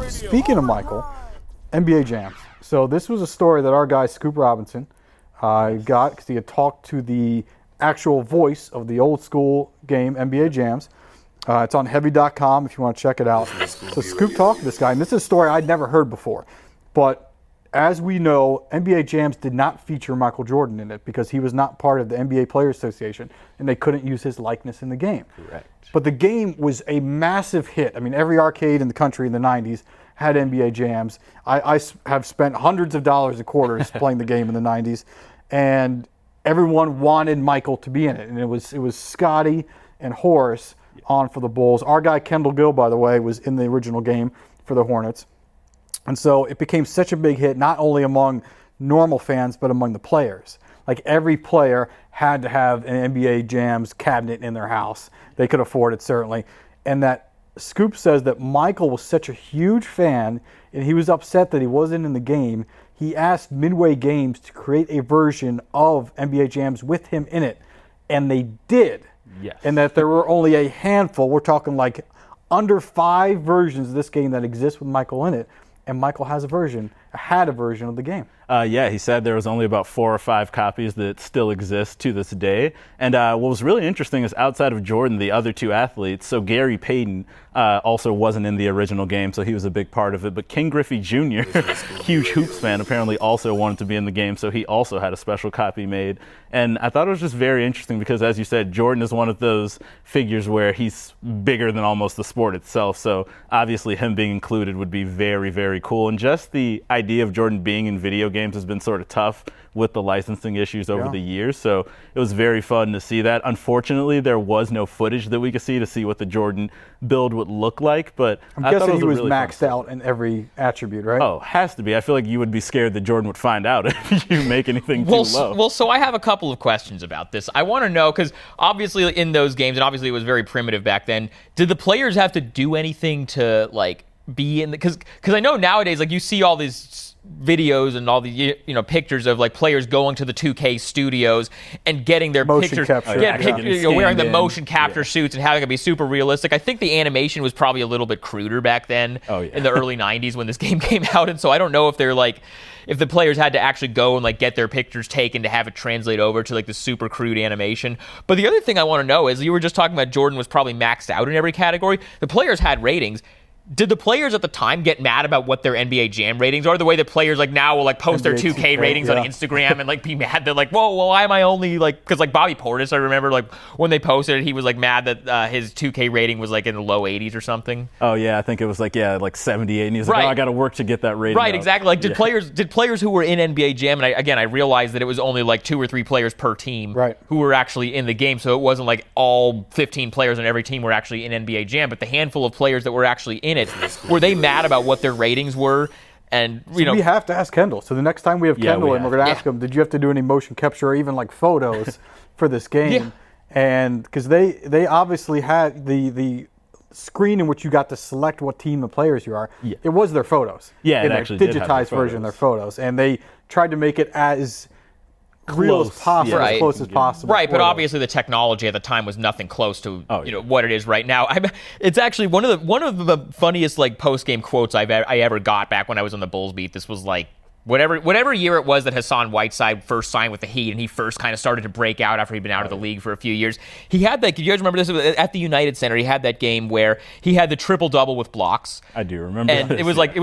Speaking of Michael, NBA Jams. So this was a story that our guy Scoop Robinson got because he had talked to the actual voice of the old school game, NBA Jams. It's on heavy.com if you want to check it out. So Scoop talked to this guy, and this is a story I'd never heard before. But as we know, NBA Jams did not feature Michael Jordan in it because he was not part of the NBA Players Association, and they couldn't use his likeness in the game. Correct. But the game was a massive hit. I mean, every arcade in the country in the 90s had NBA Jams. I have spent hundreds of dollars of quarters playing the game in the 90s, and everyone wanted Michael to be in it. And it was Scotty and Horace on for the Bulls. Our guy Kendall Gill, by the way, was in the original game for the Hornets. And so it became such a big hit, not only among normal fans, but among the players. Like every player had to have an NBA Jams cabinet in their house. They could afford it, certainly. And that Scoop says that Michael was such a huge fan, and he was upset that he wasn't in the game. He asked Midway Games to create a version of NBA Jams with him in it, and they did. Yes. And that there were only a handful, we're talking like under 5 versions of this game that exist with Michael in it. And Michael had a version of the game. Yeah, he said there was only about 4 or 5 copies that still exist to this day. And what was really interesting is outside of Jordan, the other 2 athletes, so Gary Payton also wasn't in the original game, so he was a big part of it. But King Griffey Jr., huge Hoops fan, apparently also wanted to be in the game, so he also had a special copy made. And I thought it was just very interesting because, as you said, Jordan is one of those figures where he's bigger than almost the sport itself. So obviously him being included would be very, very cool. And just the idea of Jordan being in video games has been sort of tough with the licensing issues over the years. So it was very fun to see that. Unfortunately, there was no footage that we could see what the Jordan build would look like. But I'm guessing he was really maxed out in every attribute, right? Oh, has to be. I feel like you would be scared that Jordan would find out if you make anything too low. Well, so I have a couple of questions about this. I want to know, because obviously in those games, and obviously it was very primitive back then, did the players have to do anything to, like, be in the, because I know nowadays, like, you see all these videos and all the pictures of like players going to the 2K studios and getting their motion pictures, capture. wearing the motion capture suits and having it be super realistic. I think the animation was probably a little bit cruder back then in the early 90s when this game came out, and so I don't know if they're like, if the players had to actually go and like get their pictures taken to have it translate over to like the super crude animation. But the other thing I want to know is, you were just talking about Jordan was probably maxed out in every category. The players had ratings. Did the players at the time get mad about what their NBA Jam ratings are? The way that players like now will like post their 2K ratings on Instagram and like be mad that like, whoa, well, why am I only like, because like Bobby Portis, I remember like when they posted it, he was like mad that his 2K rating was like in the low 80s or something. Oh yeah, I think it was like 78, and he's like, oh, I got to work to get that rating. Right, up. Exactly. Like did players who were in NBA Jam, and I realized that it was only like 2 or 3 players per team who were actually in the game, so it wasn't like all 15 players on every team were actually in NBA Jam, but the handful of players that were actually in it, were they mad about what their ratings were? And we have to ask Kendall. So the next time we have Kendall, and we're going to ask him, did you have to do any motion capture or even like photos for this game? And because they obviously had the screen in which you got to select what team of players you are. It was their photos. Yeah, it actually digitized version of their photos, and they tried to make it as real as possible, as close as possible. Right, but obviously the technology at the time was nothing close to what it is right now. It's actually one of the funniest like post game quotes I ever got back when I was on the Bulls beat. This was like whatever year it was that Hassan Whiteside first signed with the Heat, and he first kind of started to break out after he'd been out of the league for a few years. He had that. You guys remember this? At the United Center, he had that game where he had the triple double with blocks. I do remember. And this, it was like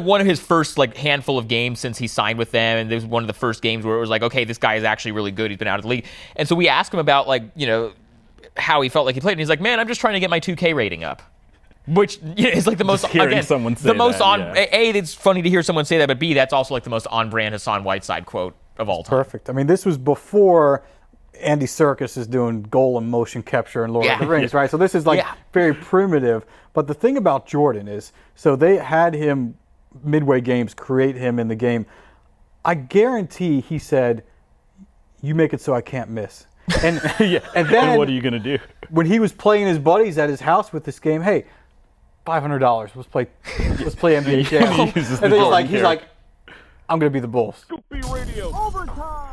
one of his first like handful of games since he signed with them, and it was one of the first games where it was like, okay, this guy is actually really good. He's been out of the league, and so we asked him about like how he felt like he played, and he's like, man, I'm just trying to get my 2K rating up. Which is like the most, again, someone say the most that, on, A, it's funny to hear someone say that, but B, that's also like the most on-brand Hassan Whiteside quote of all time. Perfect. I mean, this was before Andy Serkis is doing goal and motion capture in Lord of the Rings, right? So this is like very primitive. But the thing about Jordan is, so they had him, Midway Games, create him in the game. I guarantee he said, you make it so I can't miss. And, and then what are you going to do? When he was playing his buddies at his house with this game, hey, $500. Let's play NBA Jam. And then he's like, I'm gonna be the Bulls. Scoopy Radio. Overtime.